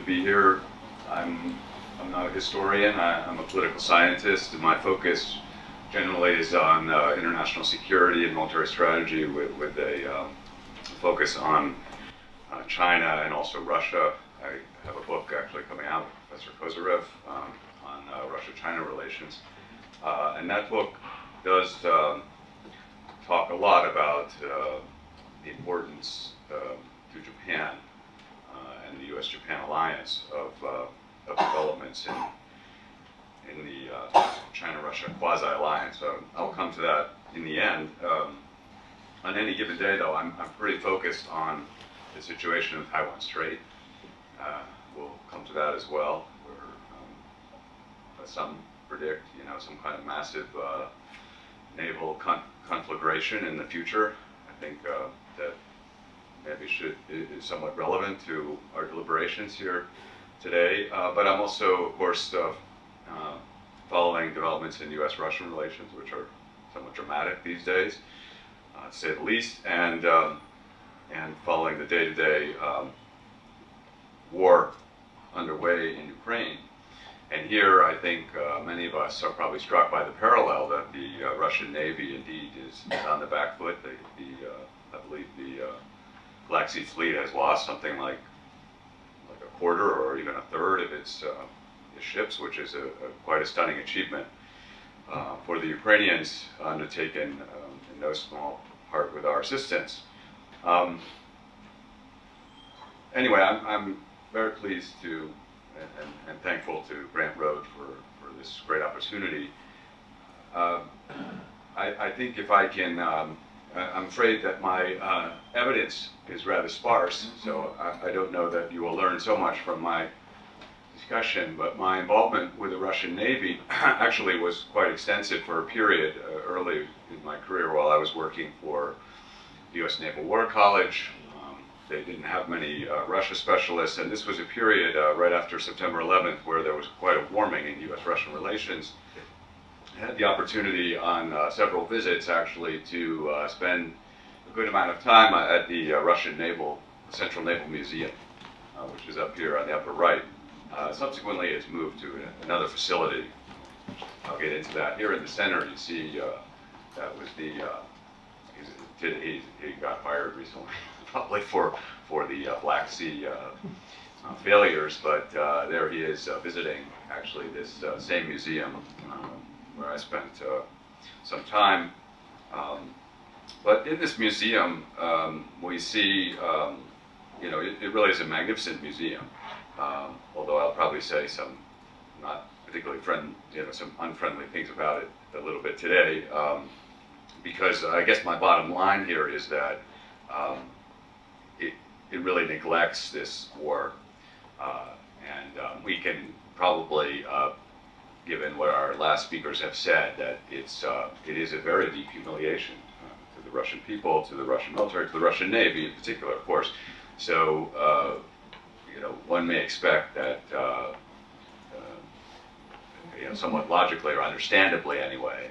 be here. I'm not a historian. I'm a political scientist, and my focus generally is on international security and military strategy with a focus on China and also Russia. I have a book actually coming out with Professor Kozyrev on Russia-China relations. And that book does talk a lot about the importance to Japan and the U.S.-Japan alliance of developments in the China-Russia quasi-alliance. I'll come to that in the end. On any given day, though, I'm pretty focused on the situation of Taiwan Strait. We'll come to that as well, where some predict, some kind of massive naval conflagration in the future. I think that maybe is somewhat relevant to our deliberations here today. But I'm also, of course, following developments in U.S.-Russian relations, which are somewhat dramatic these days, to say the least, and following the day-to-day war underway in Ukraine. And here, I think many of us are probably struck by the parallel that the Russian Navy indeed is on the back foot. I believe the Black Sea Fleet has lost something like a quarter or even a third of its ships, which is quite a stunning achievement for the Ukrainians, undertaken in no small part with our assistance. Anyway, I'm very pleased to and thankful to Grant Road for this great opportunity. I think if I can, I'm afraid that my evidence is rather sparse, so I don't know that you will learn so much from my discussion, but my involvement with the Russian Navy actually was quite extensive for a period early in my career while I was working for the U.S. Naval War College. They didn't have many Russia specialists, and this was a period right after September 11th where there was quite a warming in U.S.-Russian relations. I had the opportunity on several visits actually to spend a good amount of time at the Russian Central Naval Museum, which is up here on the upper right. Subsequently, it's moved to another facility. I'll get into that. Here in the center, you see that was the, he got fired recently, probably for the Black Sea failures, but there he is visiting actually this same museum where I spent some time. But in this museum, we see, it really is a magnificent museum. Although I'll probably say some not particularly some unfriendly things about it a little bit today, because I guess my bottom line here is that it really neglects this war, and we can probably, given what our last speakers have said, that it is a very deep humiliation to the Russian people, to the Russian military, to the Russian Navy in particular, of course. So. One may expect that, somewhat logically or understandably anyway,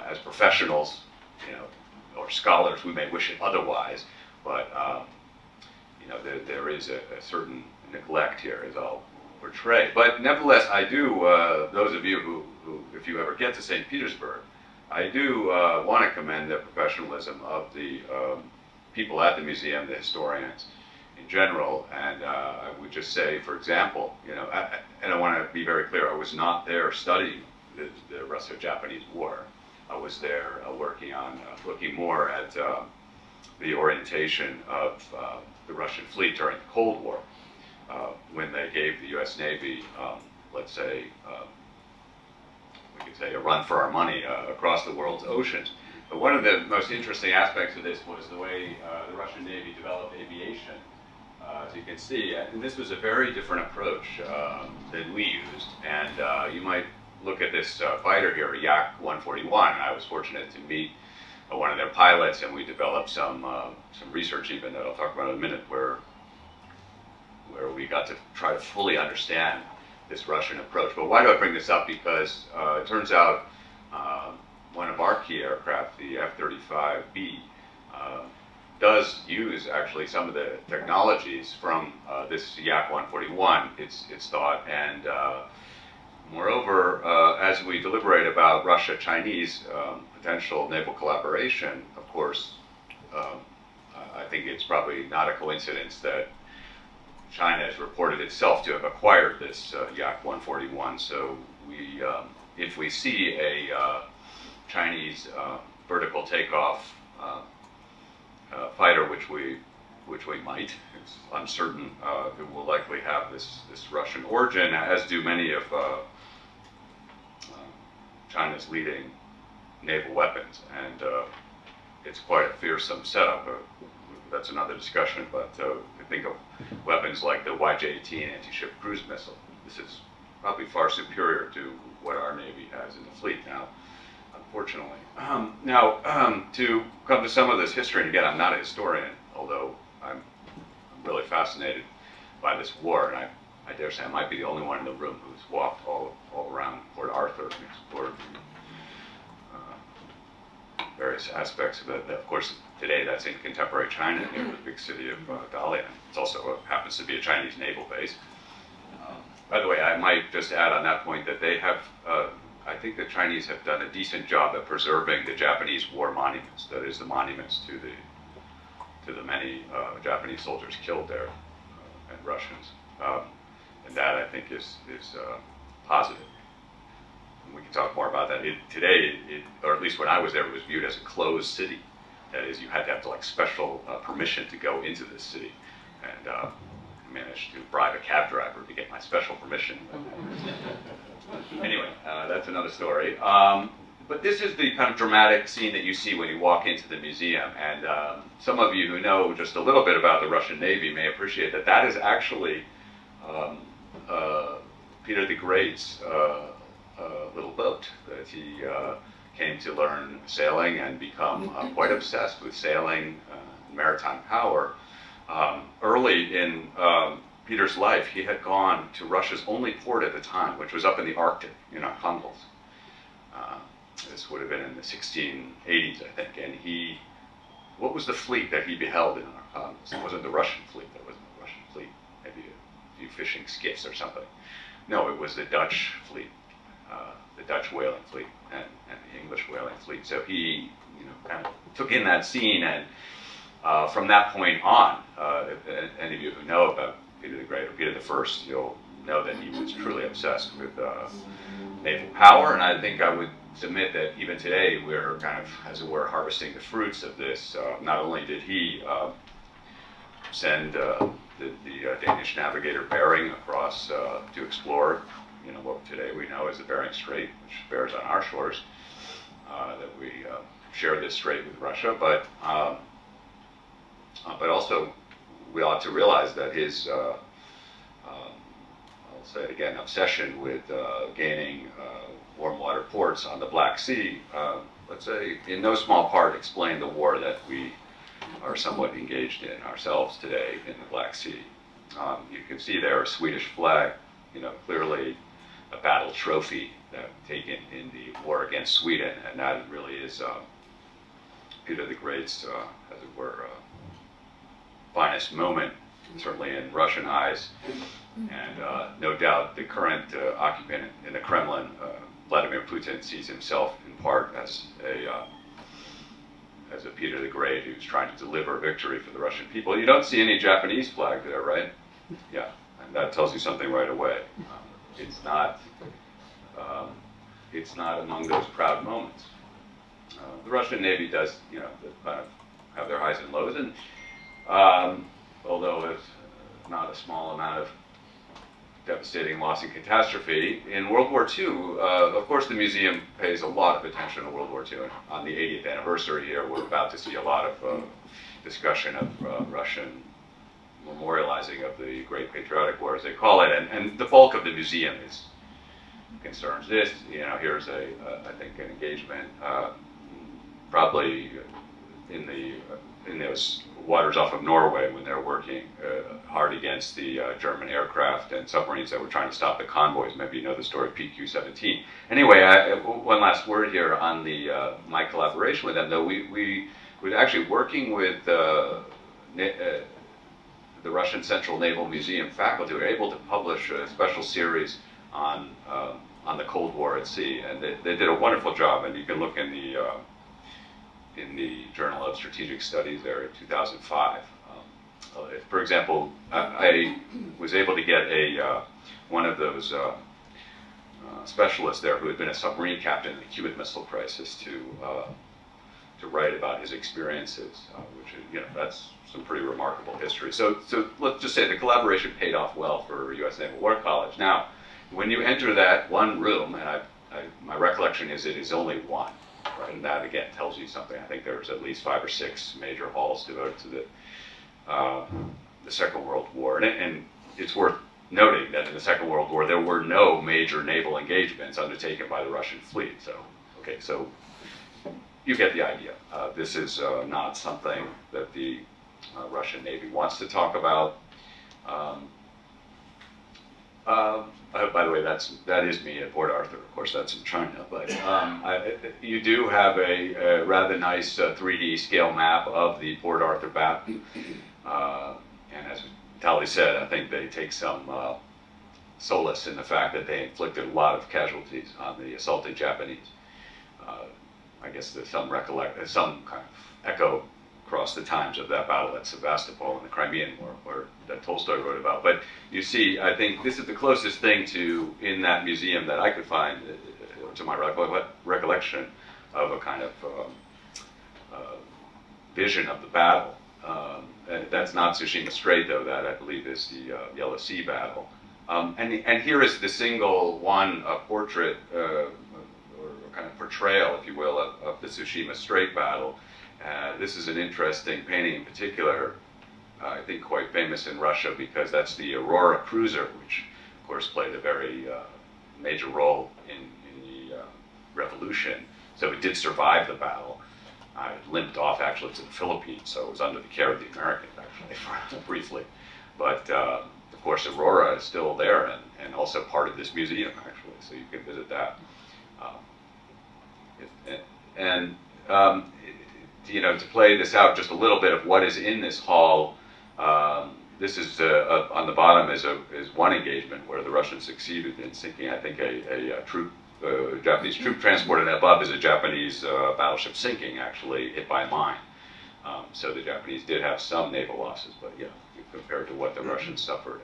as professionals, or scholars, we may wish it otherwise, but there is a certain neglect here, as I'll portray. But nevertheless, I do, those of you who, if you ever get to St. Petersburg, I do want to commend the professionalism of the people at the museum, the historians in general, and I would just say, for example, and I want to be very clear, I was not there studying the Russo-Japanese War. I was there working on, looking more at the orientation of the Russian fleet during the Cold War, when they gave the U.S. Navy, let's say, we could say a run for our money across the world's oceans. But one of the most interesting aspects of this was the way the Russian Navy developed aviation. As you can see, and this was a very different approach than we used. And you might look at this fighter here, Yak-141. I was fortunate to meet one of their pilots, and we developed some research even that I'll talk about in a minute, where we got to try to fully understand this Russian approach. But why do I bring this up? Because it turns out one of our key aircraft, the F-35B, does use actually some of the technologies from this Yak 141, it's thought, and moreover, as we deliberate about Russia-Chinese potential naval collaboration, of course, I think it's probably not a coincidence that China has reported itself to have acquired this Yak 141. So we, if we see a Chinese vertical takeoff fighter, which we might, it's uncertain, it will likely have this Russian origin, as do many of China's leading naval weapons, and it's quite a fearsome setup. That's another discussion, but think of weapons like the YJ-18 anti-ship cruise missile. This is probably far superior to what our Navy has in the fleet now, unfortunately. To come to some of this history, and again, I'm not a historian, although I'm really fascinated by this war, and I dare say I might be the only one in the room who's walked all around Port Arthur and explored various aspects of it. Of course, today that's in contemporary China, near the big city of Dalian. It also happens to be a Chinese naval base. By the way, I might just add on that point that they have, I think the Chinese have done a decent job at preserving the Japanese war monuments, that is, the monuments to the many Japanese soldiers killed there, and Russians. And that, I think, is positive. We can talk more about that. Today, or at least when I was there, it was viewed as a closed city. That is, you had to have special permission to go into this city, and I managed to bribe a cab driver to get my special permission. Anyway, that's another story. But this is the kind of dramatic scene that you see when you walk into the museum, and some of you who know just a little bit about the Russian Navy may appreciate that that is actually Peter the Great's little boat that he came to learn sailing and become quite obsessed with sailing and maritime power. Early in Peter's life, he had gone to Russia's only port at the time, which was up in the Arctic, in Arkhangelsk. This would have been in the 1680s, I think, and what was the fleet that he beheld in Arkhangelsk? It wasn't the Russian fleet, there wasn't a Russian fleet, maybe a few fishing skiffs or something. No, it was the Dutch fleet. The Dutch whaling fleet and the English whaling fleet. So he, kind of took in that scene, and from that point on, if any of you who know about Peter the Great or Peter the First, you'll know that he was truly obsessed with naval power, and I think I would submit that even today we're kind of, as it were, harvesting the fruits of this. Not only did he send the Danish navigator Bering across to explore what today we know as the Bering Strait, which bears on our shores, that we share this strait with Russia, but also we ought to realize that his, I'll say it again, obsession with gaining warm water ports on the Black Sea, let's say, in no small part explained the war that we are somewhat engaged in ourselves today in the Black Sea. You can see there a Swedish flag, clearly a battle trophy taken in the war against Sweden, and that really is Peter the Great's, as it were, finest moment, certainly in Russian eyes, and no doubt the current occupant in the Kremlin, Vladimir Putin, sees himself in part as a Peter the Great who's trying to deliver victory for the Russian people. You don't see any Japanese flag there, right? Yeah, and that tells you something right away. It's not among those proud moments. The Russian Navy does, kind of have their highs and lows, and although it's not a small amount of devastating loss and catastrophe, in World War II, of course, the museum pays a lot of attention to World War II. And on the 80th anniversary here, we're about to see a lot of discussion of Russian memorializing of the Great Patriotic War, as they call it, and the bulk of the museum concerns this. Here's I think an engagement, probably in those waters off of Norway when they're working hard against the German aircraft and submarines that were trying to stop the convoys. Maybe you know the story of PQ-17. Anyway, one last word here on my collaboration with them. Though we was actually working with the Russian Central Naval Museum faculty. Were able to publish a special series on the Cold War at sea, and they did a wonderful job. And you can look in the Journal of Strategic Studies there in 2005. For example, I was able to get one of those specialists there who had been a submarine captain in the Cuban Missile Crisis to write about his experiences, which is, you know, that's some pretty remarkable history. So let's just say the collaboration paid off well for U.S. Naval War College. Now, when you enter that one room, and my recollection is it is only one, right? And that again tells you something. I think there's at least 5 or 6 major halls devoted to the Second World War, and it's worth noting that in the Second World War there were no major naval engagements undertaken by the Russian fleet. So, okay, so you get the idea. This is not something that the Russian Navy wants to talk about. By the way, that is me at Port Arthur. Of course, that's in China. But you do have a rather nice 3D scale map of the Port Arthur battle. And as Tali said, I think they take some solace in the fact that they inflicted a lot of casualties on the assaulting Japanese. I guess there's some kind of echo across the times of that battle at Sevastopol in the Crimean War, that Tolstoy wrote about. But you see, I think this is the closest thing in that museum that I could find, to my recollection, of a kind of vision of the battle. That's not Tsushima Strait, though. That, I believe, is the Yellow Sea battle. And here is the single one portrait, or kind of portrayal, if you will, of the Tsushima Strait battle. This is an interesting painting in particular, I think quite famous in Russia, because that's the Aurora cruiser, which, of course, played a very major role in the revolution. So it did survive the battle. It limped off, actually, to the Philippines, so it was under the care of the Americans, actually, briefly. But, of course, Aurora is still there and also part of this museum, actually, so you can visit that. You know, to play this out just a little bit of what is in this hall, this is on the bottom is one engagement where the Russians succeeded in sinking, I think, a Japanese troop transport, and above is a Japanese battleship sinking, actually hit by a mine. So the Japanese did have some naval losses, but yeah, compared to what the Russians suffered.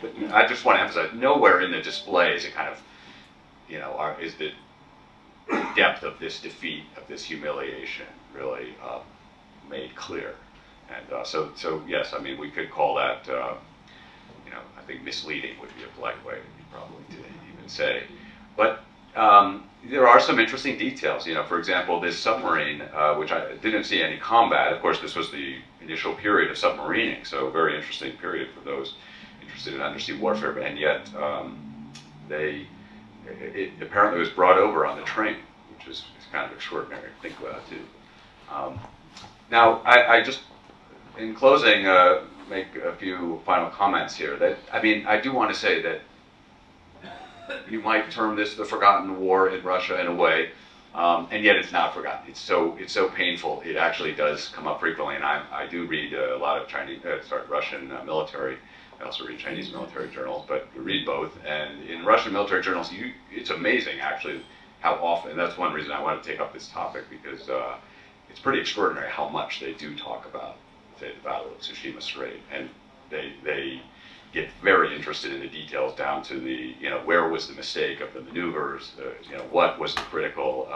But I just want to emphasize, nowhere in the display is it kind of, you know, is the depth of this defeat, of this humiliation, really made clear. And so yes, I mean, we could call that, you know, I think misleading would be a polite way probably to even say. But there are some interesting details. You know, for example, this submarine, which I didn't see any combat. Of course, this was the initial period of submarining, so a very interesting period for those interested in undersea warfare. And yet, it apparently was brought over on the train, which is kind of extraordinary to think about too. Now, I just, in closing, make a few final comments here. That, I mean, I do want to say that you might term this the forgotten war in Russia in a way, and yet it's not forgotten. It's so painful. It actually does come up frequently, and I do read a lot of Russian military. I also read Chinese military journals, but read both. And in Russian military journals, it's amazing actually how often. And that's one reason I want to take up this topic, because it's pretty extraordinary how much they do talk about, say, the Battle of Tsushima Strait, and they get very interested in the details down to the, you know, where was the mistake of the maneuvers, you know, what was the critical,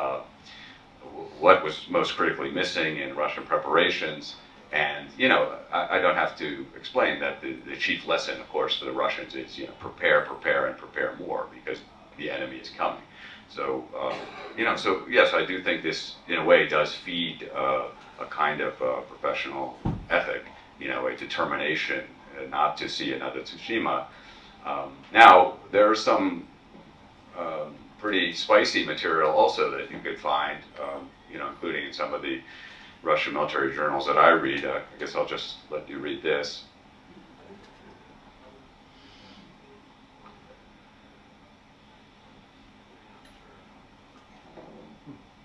what was most critically missing in Russian preparations. And, you know, I don't have to explain that the chief lesson, of course, for the Russians is, you know, prepare, prepare, and prepare more, because the enemy is coming. So, you know, so yes, I do think this, in a way, does feed a kind of professional ethic, you know, a determination not to see another Tsushima. Now, there are some pretty spicy material also that you could find, you know, including in some of the Russian military journals that I read. I guess I'll just let you read this.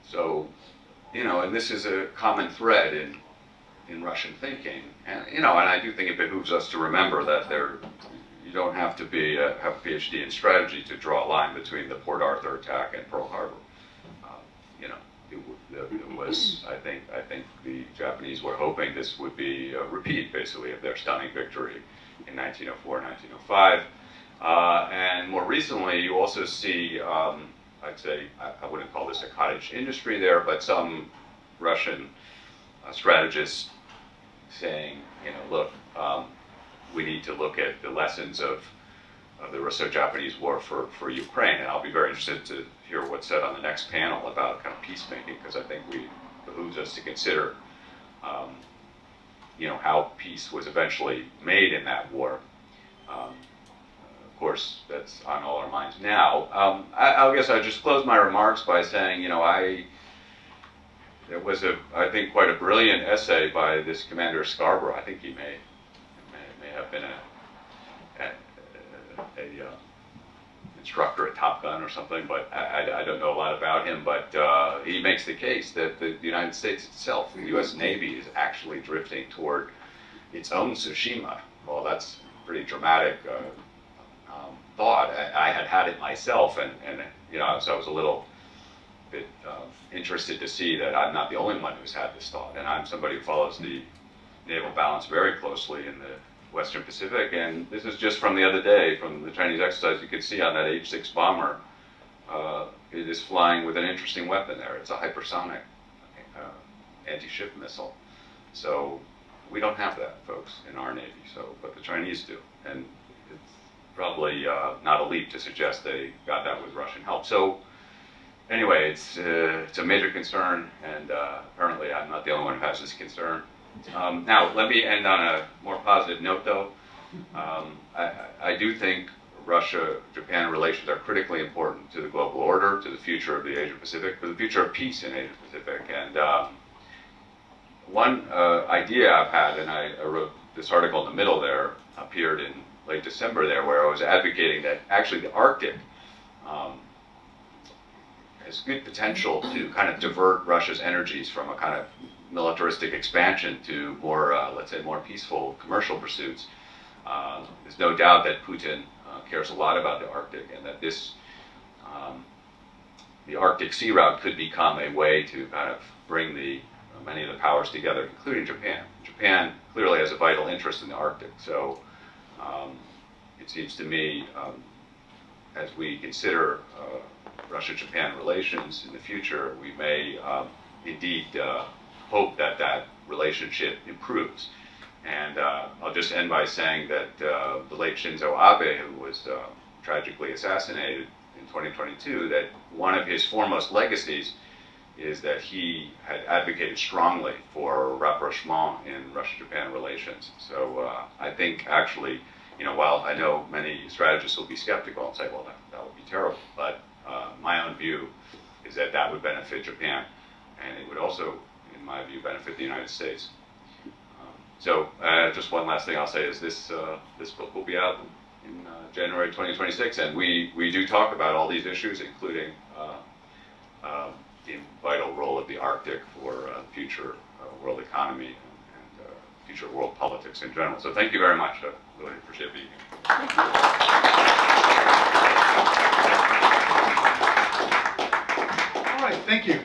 So and this is a common thread in Russian thinking, and I do think it behooves us to remember that you don't have to have a PhD in strategy to draw a line between the Port Arthur attack and Pearl Harbor. It was, I think the Japanese were hoping this would be a repeat, basically, of their stunning victory in 1904, 1905. And more recently, you also see, I'd say, I wouldn't call this a cottage industry there, but some Russian strategists saying, look, we need to look at the lessons of the Russo-Japanese War for Ukraine, and I'll be very interested to hear what's said on the next panel about kind of peacemaking, because I think it behooves us to consider, how peace was eventually made in that war. Of course, that's on all our minds now. I guess I'll just close my remarks by saying, there was I think, quite a brilliant essay by this Commander Scarborough. I think he may have been a instructor at Top Gun or something, but I don't know a lot about him. But he makes the case that the United States itself, the U.S. Navy, is actually drifting toward its own Tsushima. Well, that's a pretty dramatic thought. I had it myself, and so I was a little bit interested to see that I'm not the only one who's had this thought, and I'm somebody who follows the naval balance very closely in the Western Pacific, and this is just from the other day, from the Chinese exercise. You can see on that H-6 bomber, it is flying with an interesting weapon there. It's a hypersonic anti-ship missile. So we don't have that, folks, in our Navy, but the Chinese do. And it's probably not a leap to suggest they got that with Russian help. So anyway, it's a major concern, and apparently I'm not the only one who has this concern. Now, let me end on a more positive note, though. I do think Russia-Japan relations are critically important to the global order, to the future of the Asia-Pacific, to the future of peace in Asia-Pacific. And one idea I've had, and I wrote this article in the middle there, appeared in late December there, where I was advocating that actually the Arctic has good potential to kind of divert Russia's energies from a kind of militaristic expansion to more, let's say, more peaceful commercial pursuits. There's no doubt that Putin cares a lot about the Arctic, and that the Arctic sea route could become a way to kind of bring many of the powers together, including Japan. Japan clearly has a vital interest in the Arctic, so it seems to me, as we consider Russia-Japan relations in the future, we may indeed hope that relationship improves. And I'll just end by saying that the late Shinzo Abe, who was tragically assassinated in 2022, that one of his foremost legacies is that he had advocated strongly for rapprochement in Russia-Japan relations. So I think actually, while I know many strategists will be skeptical and say, well, that would be terrible, but my own view is that would benefit Japan, and it would also, in my view, benefit the United States. So just one last thing I'll say is this book will be out in January 2026, and we do talk about all these issues, including the vital role of the Arctic for future world economy and future world politics in general. So thank you very much. I really appreciate being here. All right, thank you.